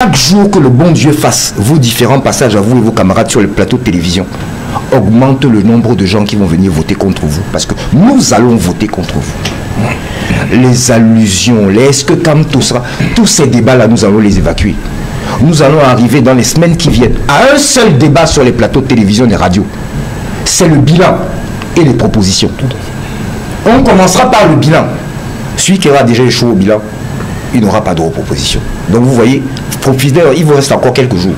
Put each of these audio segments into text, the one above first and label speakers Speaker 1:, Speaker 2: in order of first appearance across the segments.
Speaker 1: Chaque jour que le bon Dieu fasse vos différents passages à vous et vos camarades sur le plateau de télévision, augmente le nombre de gens qui vont venir voter contre vous. Parce que nous allons voter contre vous. Les allusions, les est-ce que quand tout sera, tous ces débats-là, nous allons les évacuer. Nous allons arriver dans les semaines qui viennent à un seul débat sur les plateaux de télévision et radio. C'est le bilan et les propositions. On commencera par le bilan. Celui qui aura déjà échoué au bilan, il n'aura pas de proposition. Donc vous voyez, profitez, il vous reste encore quelques jours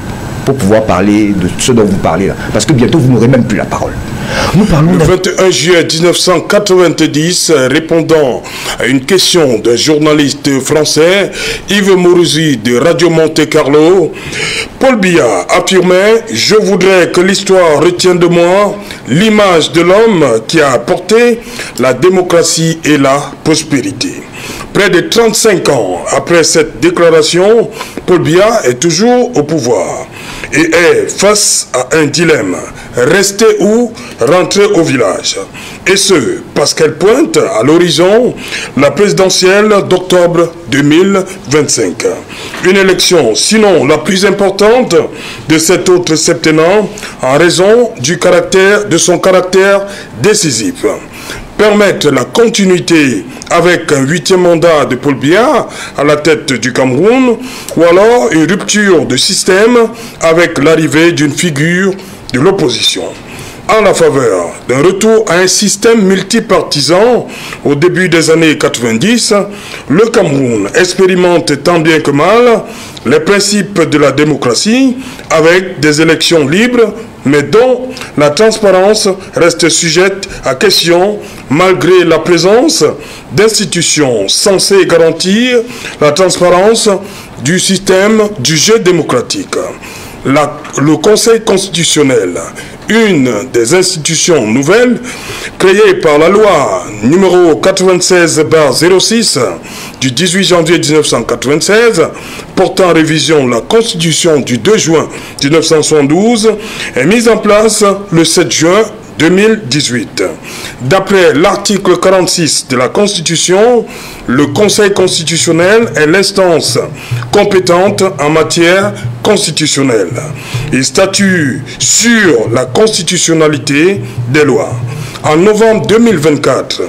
Speaker 1: pour pouvoir parler de ce dont vous parlez là. Parce que bientôt, vous n'aurez même plus la parole.
Speaker 2: Nous parlons le 21 juillet 1990, répondant à une question d'un journaliste français, Yves Mourouzi de Radio Monte Carlo, Paul Biya affirmait « Je voudrais que l'histoire retienne de moi l'image de l'homme qui a apporté la démocratie et la prospérité ». Près de 35 ans après cette déclaration, Paul Biya est toujours au pouvoir et est face à un dilemme. Rester ou rentrer au village. Et ce, parce qu'elle pointe à l'horizon la présidentielle d'octobre 2025. Une élection, sinon la plus importante de cet autre septennat, en raison de son caractère décisif. Permettre la continuité avec un 8e mandat de Paul Biya à la tête du Cameroun, ou alors une rupture de système avec l'arrivée d'une figure de l'opposition. En la faveur d'un retour à un système multipartisan au début des années 90, le Cameroun expérimente tant bien que mal les principes de la démocratie avec des élections libres, mais dont la transparence reste sujette à question malgré la présence d'institutions censées garantir la transparence du système du jeu démocratique. Le Conseil constitutionnel, une des institutions nouvelles créées par la loi numéro 96/06 du 18 janvier 1996 portant révision de la Constitution du 2 juin 1972, est mise en place le 7 juin 2018. D'après l'article 46 de la Constitution, le Conseil constitutionnel est l'instance compétente en matière constitutionnelle. Il statue sur la constitutionnalité des lois. En novembre 2024,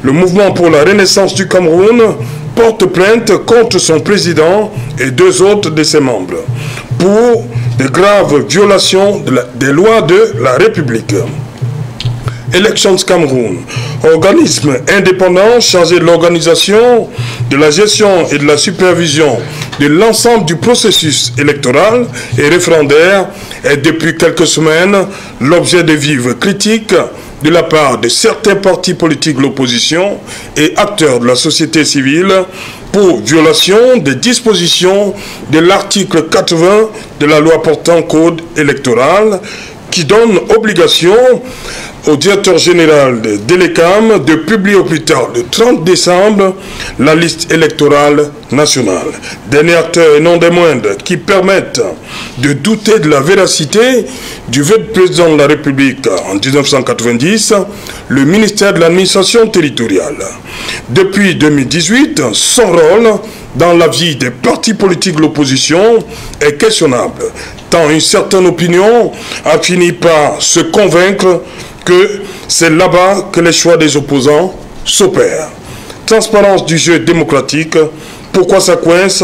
Speaker 2: le mouvement pour la renaissance du Cameroun porte plainte contre son président et 2 autres de ses membres pour de graves violations des lois de la République. Elections Cameroun, organisme indépendant chargé de l'organisation, de la gestion et de la supervision de l'ensemble du processus électoral et référendaire, est depuis quelques semaines l'objet de vives critiques de la part de certains partis politiques de l'opposition et acteurs de la société civile pour violation des dispositions de l'article 80 de la loi portant code électoral qui donne obligation au directeur général de l'ECAM de publier au plus tard le 30 décembre la liste électorale nationale. Dernier acteur et non des moindres qui permettent de douter de la véracité du vœu de président de la République en 1990, le ministère de l'administration territoriale. Depuis 2018, son rôle dans la vie des partis politiques de l'opposition est questionnable, tant une certaine opinion a fini par se convaincre que c'est là-bas que les choix des opposants s'opèrent. Transparence du jeu démocratique, pourquoi ça coince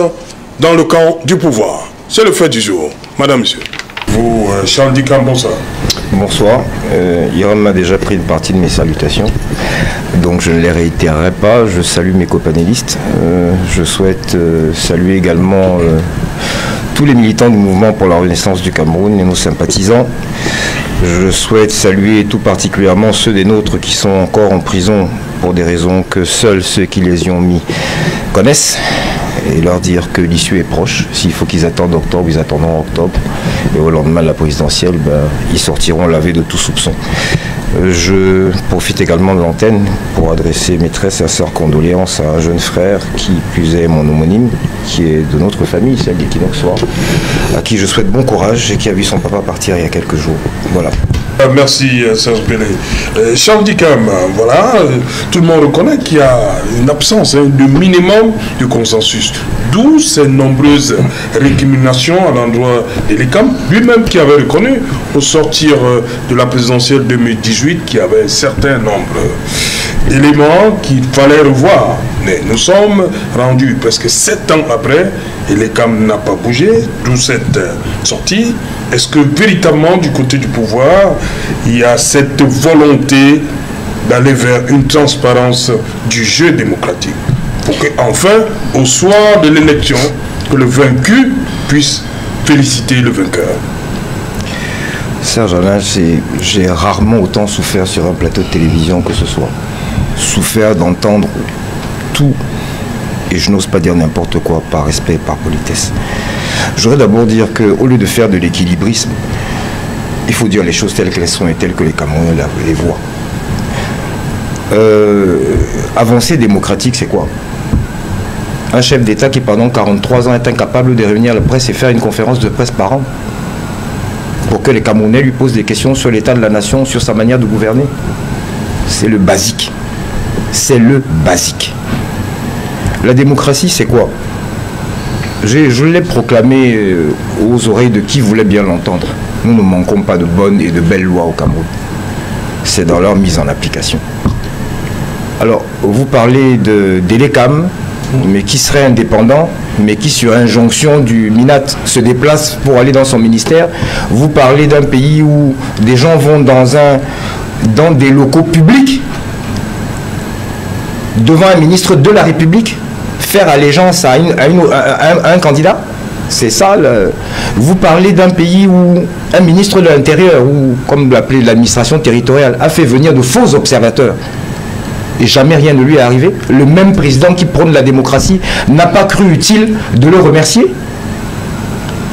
Speaker 2: dans le camp du pouvoir? C'est le fait du jour. Madame, monsieur. Vous, Charles Dicam, bonsoir.
Speaker 1: Bonsoir. Yoram m'a déjà pris une partie de mes salutations, donc je ne les réitérerai pas. Je salue mes copanélistes. Je souhaite saluer également tous les militants du mouvement pour la renaissance du Cameroun et nos sympathisants. Je souhaite saluer tout particulièrement ceux des nôtres qui sont encore en prison pour des raisons que seuls ceux qui les y ont mis connaissent, et leur dire que l'issue est proche. S'il faut qu'ils attendent octobre, ils attendront octobre. Et au lendemain de la présidentielle, ils sortiront lavés de tout soupçon. Je profite également de l'antenne pour adresser mes très sincères condoléances à un jeune frère qui plus est mon homonyme, qui est de notre famille, celle d'Equinox Soir, à qui je souhaite bon courage et qui a vu son papa partir il y a quelques jours. Voilà.
Speaker 2: Merci Serge Pelé. Charles Dicam, voilà, tout le monde reconnaît qu'il y a une absence de minimum de consensus. D'où ces nombreuses récriminations à l'endroit de l'ECAM, lui-même qui avait reconnu au sortir de la présidentielle 2018 qu'il y avait un certain nombre d'éléments qu'il fallait revoir. Mais nous sommes rendus presque 7 ans après et l'ECAM n'a pas bougé, d'où cette sortie. Est-ce que véritablement du côté du pouvoir, il y a cette volonté d'aller vers une transparence du jeu démocratique pour qu'enfin, au soir de l'élection, que le vaincu puisse féliciter le vainqueur?
Speaker 1: Serge Alain, j'ai rarement autant souffert sur un plateau de télévision que ce soir. Souffert d'entendre tout, et je n'ose pas dire n'importe quoi, par respect, par politesse. Je voudrais d'abord dire qu'au lieu de faire de l'équilibrisme, il faut dire les choses telles qu'elles sont et telles que les Camerounais les voient. Avancée démocratique, c'est quoi? Un chef d'État qui pendant 43 ans est incapable de réunir la presse et faire une conférence de presse par an pour que les Camerounais lui posent des questions sur l'état de la nation, sur sa manière de gouverner. C'est le basique. C'est le basique. La démocratie, c'est quoi? Je l'ai proclamé aux oreilles de qui voulait bien l'entendre. Nous ne manquons pas de bonnes et de belles lois au Cameroun. C'est dans leur mise en application. Alors, vous parlez de l'ECAM, mais qui serait indépendant, mais qui, sur injonction du MINAT, se déplace pour aller dans son ministère. Vous parlez d'un pays où des gens vont dans des locaux publics, devant un ministre de la République, faire allégeance à un candidat. C'est ça. Vous parlez d'un pays où un ministre de l'Intérieur, ou comme l'appelait l'administration territoriale, a fait venir de faux observateurs. Et jamais rien ne lui est arrivé. Le même président qui prône la démocratie n'a pas cru utile de le remercier.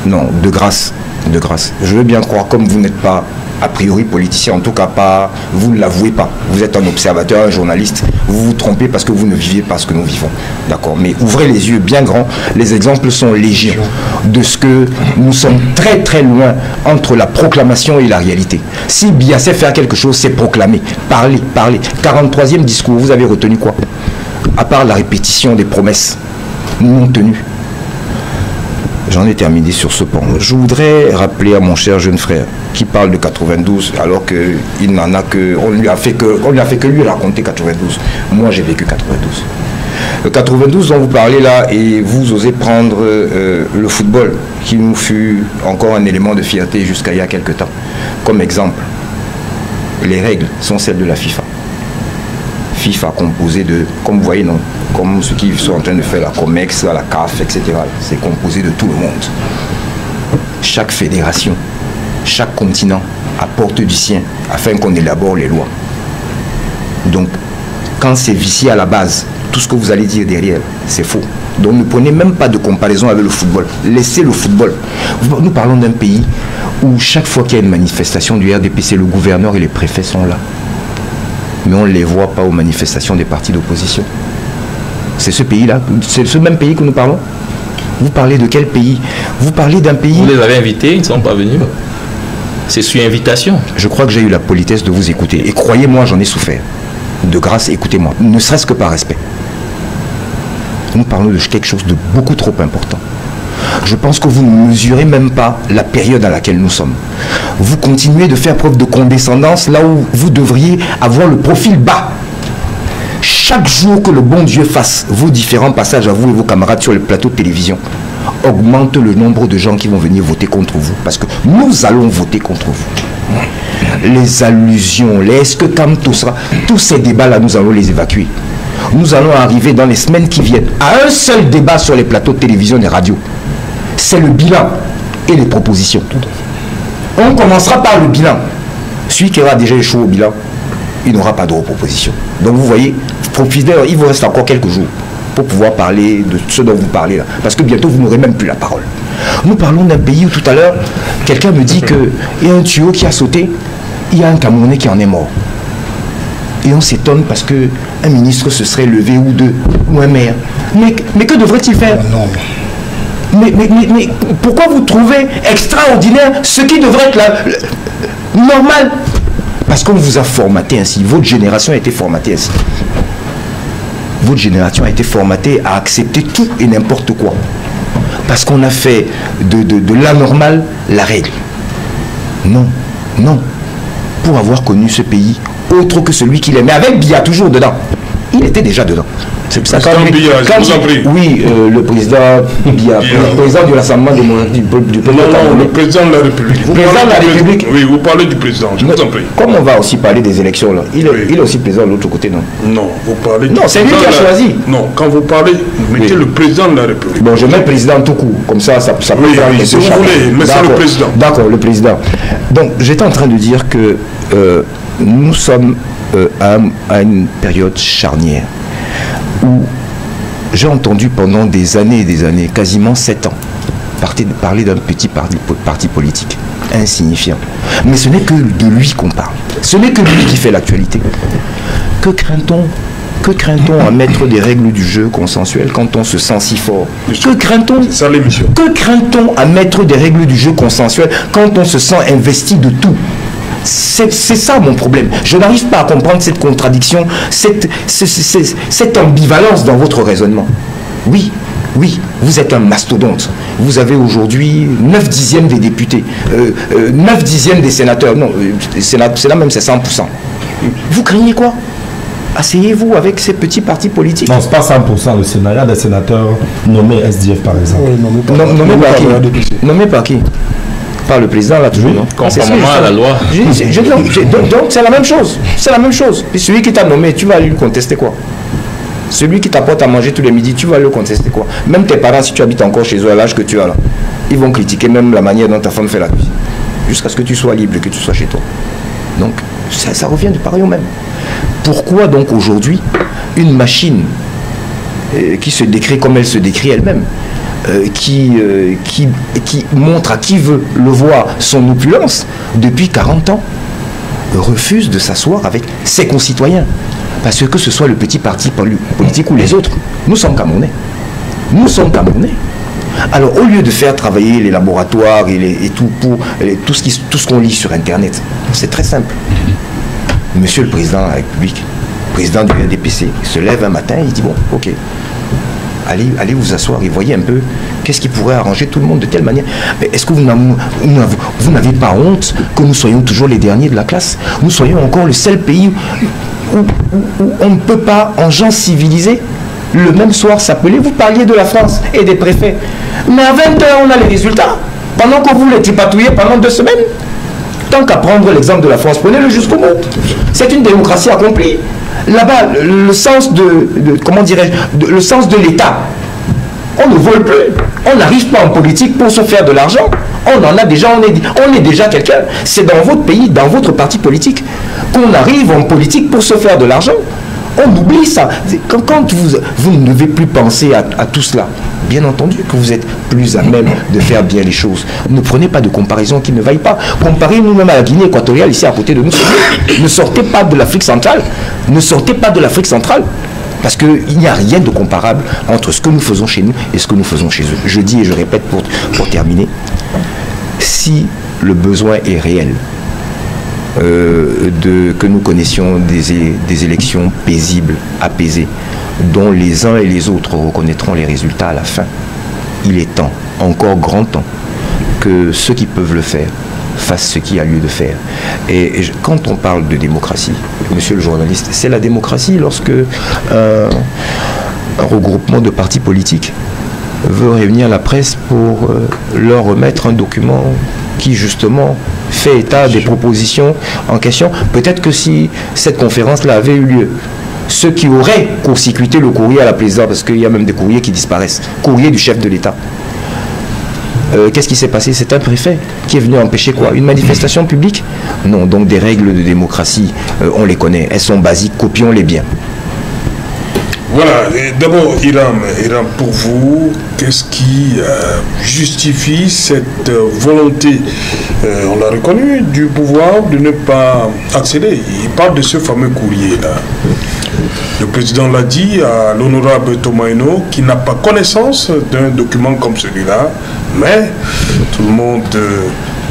Speaker 1: Non, de grâce. De grâce. Je veux bien croire, comme vous n'êtes pas a priori politicien, en tout cas pas, vous ne l'avouez pas. Vous êtes un observateur, un journaliste. Vous vous trompez parce que vous ne vivez pas ce que nous vivons. D'accord. Mais ouvrez les yeux bien grands. Les exemples sont légion de ce que nous sommes très très loin entre la proclamation et la réalité. Si bien c'est faire quelque chose, c'est proclamer. Parler, parler. 43e discours, vous avez retenu quoi? À part la répétition des promesses non tenues. J'en ai terminé sur ce point. Je voudrais rappeler à mon cher jeune frère qui parle de 92 alors qu'il n'en a que... On lui a fait que lui raconter 92. Moi, j'ai vécu 92. Le 92 dont vous parlez là, et vous osez prendre le football, qui nous fut encore un élément de fierté jusqu'à il y a quelque temps. Comme exemple, les règles sont celles de la FIFA. FIFA composé de, comme vous voyez, non, comme ceux qui sont en train de faire la COMEX, la CAF, etc. C'est composé de tout le monde. Chaque fédération, chaque continent apporte du sien afin qu'on élabore les lois. Donc, quand c'est vicié à la base, tout ce que vous allez dire derrière, c'est faux. Donc ne prenez même pas de comparaison avec le football. Laissez le football. Nous parlons d'un pays où chaque fois qu'il y a une manifestation du RDPC, le gouverneur et les préfets sont là. Mais on ne les voit pas aux manifestations des partis d'opposition. C'est ce pays-là, c'est ce même pays que nous parlons. Vous parlez de quel pays? Vous parlez d'un pays...
Speaker 3: Vous les avez invités, ils ne sont pas venus. C'est sur invitation.
Speaker 1: Je crois que j'ai eu la politesse de vous écouter. Et croyez-moi, j'en ai souffert. De grâce, écoutez-moi, ne serait-ce que par respect. Nous parlons de quelque chose de beaucoup trop important. Je pense que vous ne mesurez même pas la période à laquelle nous sommes. Vous continuez de faire preuve de condescendance là où vous devriez avoir le profil bas. Chaque jour que le bon Dieu fasse vos différents passages à vous et vos camarades sur le plateau de télévision, augmente le nombre de gens qui vont venir voter contre vous. Parce que nous allons voter contre vous. Les allusions, les est-ce que quand tout sera, tous ces débats-là, nous allons les évacuer. Nous allons arriver dans les semaines qui viennent à un seul débat sur les plateaux de télévision et radio. C'est le bilan et les propositions. On commencera par le bilan. Celui qui aura déjà échoué au bilan, il n'aura pas de proposition. Donc vous voyez, profitez, il vous reste encore quelques jours pour pouvoir parler de ce dont vous parlez là. Parce que bientôt, vous n'aurez même plus la parole. Nous parlons d'un pays où tout à l'heure, quelqu'un me dit qu'il y a un tuyau qui a sauté, il y a un Camerounais qui en est mort. Et on s'étonne parce qu'un ministre se serait levé ou deux, ou un maire. Mais que devrait-il faire?
Speaker 4: Non.
Speaker 1: Mais pourquoi vous trouvez extraordinaire ce qui devrait être normal? Parce qu'on vous a formaté ainsi. Votre génération a été formatée ainsi. Votre génération a été formatée à accepter tout et n'importe quoi. Parce qu'on a fait de l'anormal la règle. Non, non. Pour avoir connu ce pays, autre que celui qu'il aimait, avec Biya toujours dedans. Il était déjà dedans.
Speaker 2: C'est ça, oui,
Speaker 1: le président Biya, le président du Rassemblement démocratique du peuple.
Speaker 2: Non, le président de la République.
Speaker 1: Le président de la République.
Speaker 2: Oui, vous parlez du président, je vous en prie.
Speaker 1: Comme on va aussi parler des élections, là, il est aussi président de l'autre côté, non?
Speaker 2: Non, vous parlez.
Speaker 1: Non, c'est lui qui a choisi.
Speaker 2: Non, quand vous parlez, vous mettez le président de la République.
Speaker 1: Bon, je mets le président tout court, comme ça peut faire
Speaker 2: un si vous voulez, mais c'est le président.
Speaker 1: D'accord, le président. Donc, j'étais en train de dire que nous sommes à une période charnière où j'ai entendu pendant des années, quasiment 7 ans, parler d'un petit parti politique, insignifiant. Mais ce n'est que de lui qu'on parle. Ce n'est que lui qui fait l'actualité. Que craint-on à mettre des règles du jeu consensuelles quand on se sent si fort? Que craint-on à mettre des règles du jeu consensuelles quand on se sent investi de tout? C'est ça mon problème. Je n'arrive pas à comprendre cette contradiction, cette ambivalence dans votre raisonnement. Oui, vous êtes un mastodonte. Vous avez aujourd'hui 9/10 des députés, 9/10 des sénateurs. Non, c'est là même c'est 100%. Vous craignez quoi? Asseyez-vous avec ces petits partis politiques.
Speaker 4: Non, c'est pas 100% le Sénat. Il y a des sénateurs nommés SDF par exemple.
Speaker 1: Oui, nommés par qui? Par le président là toujours.
Speaker 3: Conformément à la loi.
Speaker 1: Donc c'est la même chose. C'est la même chose. Puis celui qui t'a nommé, tu vas lui contester quoi? Celui qui t'apporte à manger tous les midis, tu vas lui contester quoi? Même tes parents, si tu habites encore chez eux à l'âge que tu as là, ils vont critiquer même la manière dont ta femme fait la cuisine. Jusqu'à ce que tu sois libre et que tu sois chez toi. Donc ça revient de pareil au même. Pourquoi donc aujourd'hui une machine qui se décrit comme elle se décrit elle-même, qui montre à qui veut le voir son opulence depuis 40 ans, refuse de s'asseoir avec ses concitoyens? Parce que ce soit le petit parti politique ou les autres, nous sommes Camerounais. Nous sommes Camerounais. Alors au lieu de faire travailler les laboratoires et tout ce qu'on lit sur Internet, c'est très simple. Monsieur le Président de la République, président du RDPC, il se lève un matin et il dit bon, ok, allez vous asseoir et voyez un peu qu'est-ce qui pourrait arranger tout le monde de telle manière. Mais est-ce que vous n'avez pas honte que nous soyons toujours les derniers de la classe? Nous soyons encore le seul pays où on ne peut pas, en gens civilisés, le même soir s'appeler. Vous parliez de la France et des préfets. Mais à 20h, on a les résultats. Pendant que vous les tripatouillez pendant 2 semaines. Tant qu'à prendre l'exemple de la France, prenez-le jusqu'au bout. C'est une démocratie accomplie. Là-bas, le sens le sens de l'État, on ne vole plus. On n'arrive pas en politique pour se faire de l'argent. On en a déjà, on est déjà quelqu'un. C'est dans votre pays, dans votre parti politique, qu'on arrive en politique pour se faire de l'argent. On oublie ça. Quand vous ne devez plus penser à tout cela, bien entendu que vous êtes plus à même de faire bien les choses. Ne prenez pas de comparaison qui ne vaille pas. Comparez nous-mêmes à la Guinée équatoriale, ici à côté de nous. Ne sortez pas de l'Afrique centrale. Ne sortez pas de l'Afrique centrale. Parce qu'il n'y a rien de comparable entre ce que nous faisons chez nous et ce que nous faisons chez eux. Je dis et je répète pour terminer, si le besoin est réel, que nous connaissions des élections paisibles, apaisées, dont les uns et les autres reconnaîtront les résultats à la fin, il est temps, encore grand temps, que ceux qui peuvent le faire fassent ce qu'il y a lieu de faire. Et quand on parle de démocratie, monsieur le journaliste, c'est la démocratie lorsque un regroupement de partis politiques veut réunir la presse pour leur remettre un document qui justement fait état des propositions en question. Peut-être que si cette conférence-là avait eu lieu, ceux qui auraient court-circuité le courrier à la présidence, parce qu'il y a même des courriers qui disparaissent, courrier du chef de l'État. Qu'est-ce qui s'est passé? C'est un préfet qui est venu empêcher quoi? Une manifestation publique? Non, donc des règles de démocratie, on les connaît, elles sont basiques, copions-les bien.
Speaker 2: Voilà, d'abord Hiram, pour vous, qu'est-ce qui justifie cette volonté, on l'a reconnu, du pouvoir de ne pas accéder? Il parle de ce fameux courrier-là. Le président l'a dit à l'honorable Tomaino, qui n'a pas connaissance d'un document comme celui-là, mais tout le monde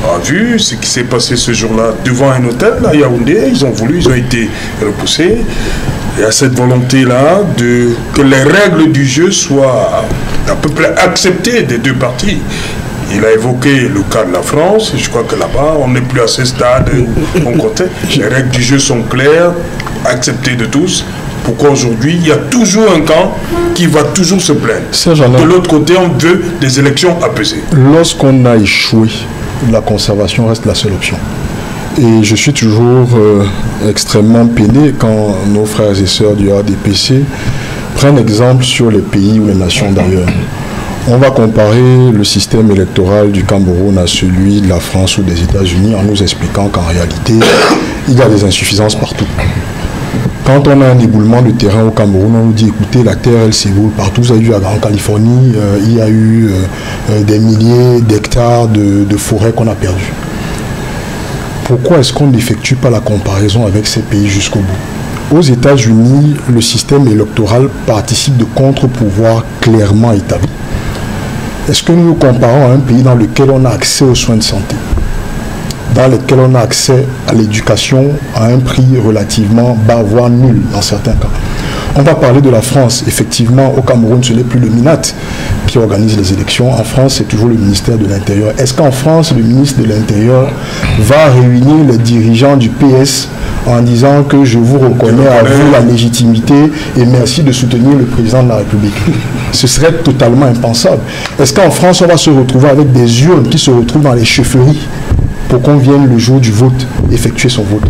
Speaker 2: a vu ce qui s'est passé ce jour-là devant un hôtel à Yaoundé. Ils ont été repoussés. Il y a cette volonté-là que les règles du jeu soient à peu près acceptées des deux parties. Il a évoqué le cas de la France. Je crois que là-bas, on n'est plus à ce stade où on comptait. Les règles du jeu sont claires, acceptées de tous. Pourquoi aujourd'hui, il y a toujours un camp qui va toujours se plaindre. De l'autre côté, on veut des élections apaisées.
Speaker 5: Lorsqu'on a échoué, la conservation reste la seule option. Et je suis toujours extrêmement peiné quand nos frères et sœurs du RDPC prennent exemple sur les pays ou les nations d'ailleurs. On va comparer le système électoral du Cameroun à celui de la France ou des États-Unis en nous expliquant qu'en réalité, il y a des insuffisances partout. Quand on a un éboulement de terrain au Cameroun, on nous dit écoutez, la terre elle s'éboule partout. Vous avez vu en Californie, il y a eu des milliers d'hectares de forêts qu'on a perdues. Pourquoi est-ce qu'on n'effectue pas la comparaison avec ces pays jusqu'au bout? Aux États-Unis, le système électoral participe de contre-pouvoirs clairement établis. Est-ce que nous nous comparons à un pays dans lequel on a accès aux soins de santé, dans lequel on a accès à l'éducation à un prix relativement bas, voire nul dans certains cas? On va parler de la France. Effectivement, au Cameroun, ce n'est plus le MINAT qui organise les élections. En France, c'est toujours le ministère de l'Intérieur. Est-ce qu'en France, le ministre de l'Intérieur va réunir les dirigeants du PS en disant que je vous reconnais à vous la légitimité et merci de soutenir le président de la République? Ce serait totalement impensable. Est-ce qu'en France, on va se retrouver avec des urnes qui se retrouvent dans les chefferies pour qu'on vienne le jour du vote effectuer son vote?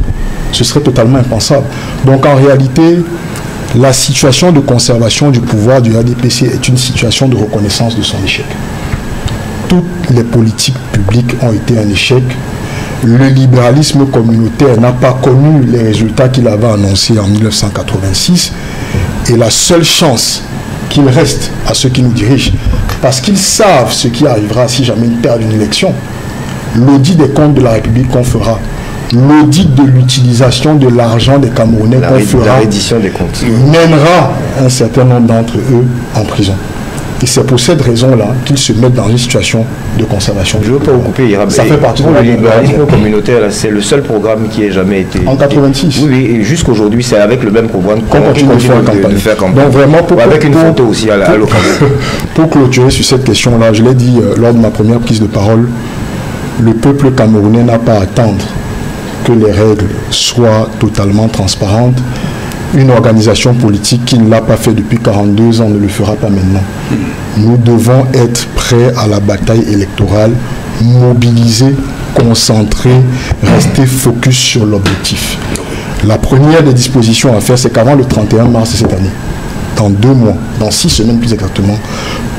Speaker 5: Ce serait totalement impensable. Donc en réalité, la situation de conservation du pouvoir du RDPC est une situation de reconnaissance de son échec. Toutes les politiques publiques ont été un échec. Le libéralisme communautaire n'a pas connu les résultats qu'il avait annoncés en 1986. Et la seule chance qu'il reste à ceux qui nous dirigent, parce qu'ils savent ce qui arrivera si jamais ils perdent une élection, l'audit des comptes de la République qu'on fera, l'audit de l'utilisation de l'argent des Camerounais qu'on fera,
Speaker 1: la reddition des comptes,
Speaker 5: mènera un certain nombre d'entre eux en prison. Et c'est pour cette raison-là qu'ils se mettent dans une situation de conservation.
Speaker 1: Je ne veux pas vous couper, Ira.
Speaker 5: Ça fait partie
Speaker 1: de le libéralisme communautaire, c'est le seul programme qui ait jamais été...
Speaker 5: En 86.
Speaker 1: Oui, et jusqu'aujourd'hui, c'est avec le même programme
Speaker 5: qu'on continue de faire campagne. Donc vraiment,
Speaker 1: avec une photo aussi à l'occasion.
Speaker 5: Pour clôturer sur cette question-là, je l'ai dit lors de ma première prise de parole, le peuple camerounais n'a pas à attendre que les règles soient totalement transparentes. Une organisation politique qui ne l'a pas fait depuis 42 ans ne le fera pas maintenant. Nous devons être prêts à la bataille électorale, mobilisés, concentrés, rester focus sur l'objectif. La première des dispositions à faire, c'est qu'avant le 31 mars de cette année, dans 2 mois, dans 6 semaines plus exactement,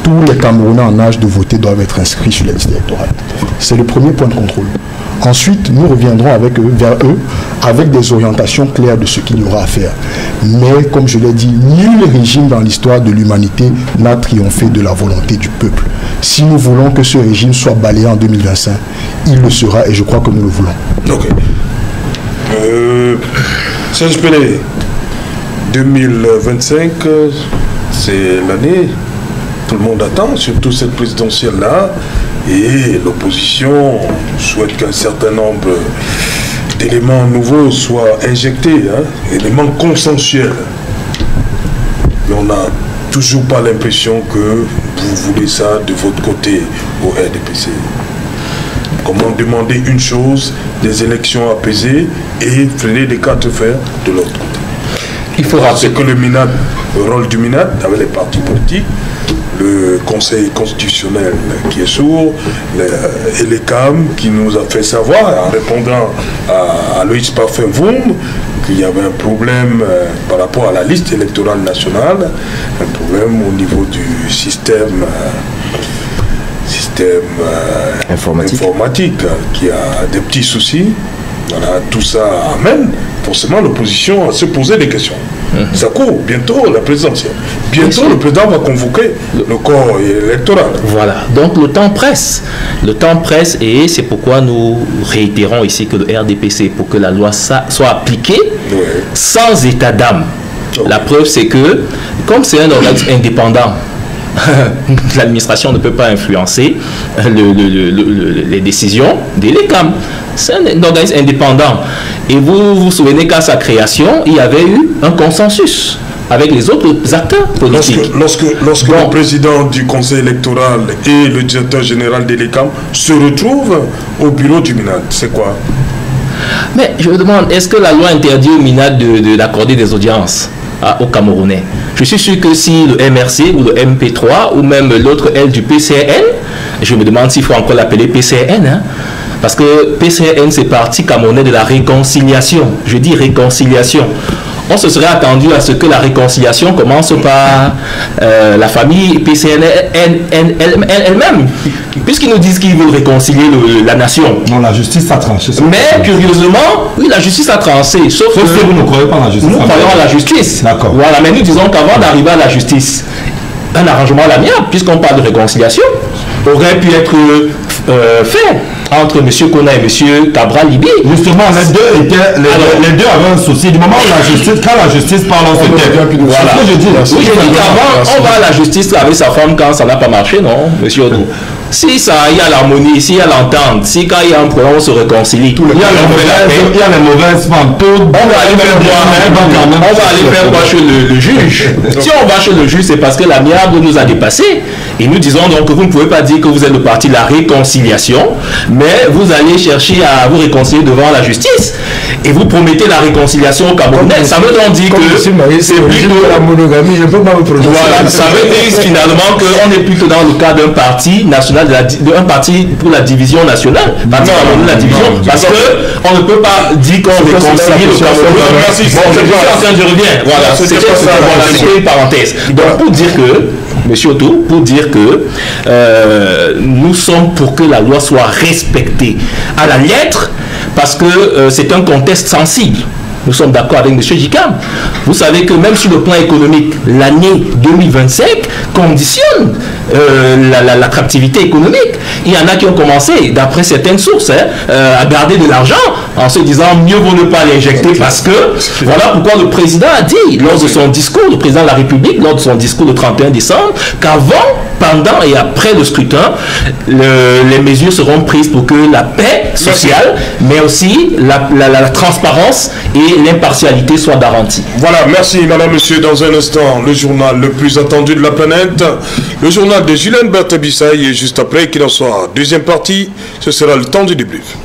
Speaker 5: tous les Camerounais en âge de voter doivent être inscrits sur la liste électorale. C'est le premier point de contrôle. Ensuite, nous reviendrons vers eux avec des orientations claires de ce qu'il y aura à faire. Mais, comme je l'ai dit, nul régime dans l'histoire de l'humanité n'a triomphé de la volonté du peuple. Si nous voulons que ce régime soit balayé en 2025, il le sera et je crois que nous le voulons.
Speaker 2: Ok. Serge Pelé, 2025, c'est l'année, tout le monde attend, surtout cette présidentielle-là, et l'opposition souhaite qu'un certain nombre d'éléments nouveaux soient injectés, éléments consensuels. Mais on n'a toujours pas l'impression que vous voulez ça de votre côté au RDPC. Comment demander une chose, des élections apaisées et freiner les quatre fers de l'autre côté? Il faut rappeler que le MINAT, le rôle du MINAT avec les partis politiques, le Conseil constitutionnel qui est sourd, et les CAM qui nous a fait savoir, en répondant à Loïs Parfum-Voum, qu'il y avait un problème par rapport à la liste électorale nationale, un problème au niveau du système informatique qui a des petits soucis. Voilà, tout ça amène forcément l'opposition à se poser des questions. Ça court, bientôt la présidentielle. Bientôt le président va convoquer le corps électoral.
Speaker 3: Voilà, donc le temps presse. Le temps presse et c'est pourquoi nous réitérons ici que le RDPC, pour que la loi soit appliquée sans état d'âme. La preuve c'est que, comme c'est un organisme indépendant, l'administration ne peut pas influencer les décisions de l'ECAM. C'est un organisme indépendant. Et vous vous souvenez qu'à sa création, il y avait eu un consensus avec les autres acteurs politiques.
Speaker 2: Lorsque le président du conseil électoral et le directeur général de l'ECAM se retrouvent au bureau du MINAD, c'est quoi?
Speaker 3: Mais je me demande, est-ce que la loi interdit au MINAD d'accorder des audiences aux Camerounais? Je suis sûr que si le MRC ou le MP3 ou même l'autre L du PCN, je me demande s'il faut encore l'appeler PCN, hein, parce que PCN c'est Parti camerounais de la réconciliation. Je dis réconciliation. On se serait attendu à ce que la réconciliation commence par la famille PCN elle-même, puisqu'ils nous disent qu'ils veulent réconcilier la nation.
Speaker 4: Non, la justice a tranché.
Speaker 3: Mais curieusement, oui, la justice a tranché. Sauf que
Speaker 4: vous ne croyez pas en la justice.
Speaker 3: Nous croyons à la justice.
Speaker 4: D'accord.
Speaker 3: Voilà, mais nous disons qu'avant d'arriver à la justice, un arrangement à l'amiable, puisqu'on parle de réconciliation, aurait pu être fait entre M. Kona et M. Cabral-Libé.
Speaker 4: Justement, les deux avaient un souci. Du moment où quand la justice parle, on se tait.
Speaker 3: Voilà.
Speaker 4: Oui,
Speaker 3: j'ai dit qu'avant, on va à la justice avec sa femme quand ça n'a pas marché, non, M. Odou? Si ça, il y a l'harmonie, s'il y a l'entente, si quand il y a un problème, on se réconcilie. Il y a les mauvaises femmes. On va aller faire quoi chez le juge? Si on va chez le juge, c'est parce que l'amiable nous a dépassés. Et nous disons donc que vous ne pouvez pas dire que vous êtes le parti de la réconciliation, mais vous allez chercher à vous réconcilier devant la justice. Et vous promettez la réconciliation au Camerounais. Ça veut donc dire que c'est plutôt la monogamie. Je ne peux pas me prononcer. Voilà, ça veut dire finalement qu'on est plutôt dans le cas d'un parti national, d'un parti pour la division nationale. Parti camerounais de la division. Parce qu'on ne peut pas dire qu'on réconcilie le Cameroun. Merci. Je reviens. Voilà, c'était une parenthèse. Donc pour dire que Monsieur Otto, pour dire que nous sommes pour que la loi soit respectée à la lettre, parce que c'est un contexte sensible. Nous sommes d'accord avec M. Jicam. Vous savez que même sur le plan économique, l'année 2025 conditionne l'attractivité économique. Il y en a qui ont commencé, d'après certaines sources, à garder de l'argent en se disant mieux vaut ne pas l'injecter parce que voilà pourquoi le président a dit lors de son discours, le président de la République, lors de son discours le 31 décembre, qu'avant, pendant et après le scrutin, les mesures seront prises pour que la paix sociale, mais aussi la transparence et l'impartialité soient garanties.
Speaker 2: Voilà, merci madame, monsieur. Dans un instant, le journal le plus attendu de la planète, le journal de Julien Berthe Bissaï, et juste après qu'il en soit deuxième partie, ce sera le temps du débrief.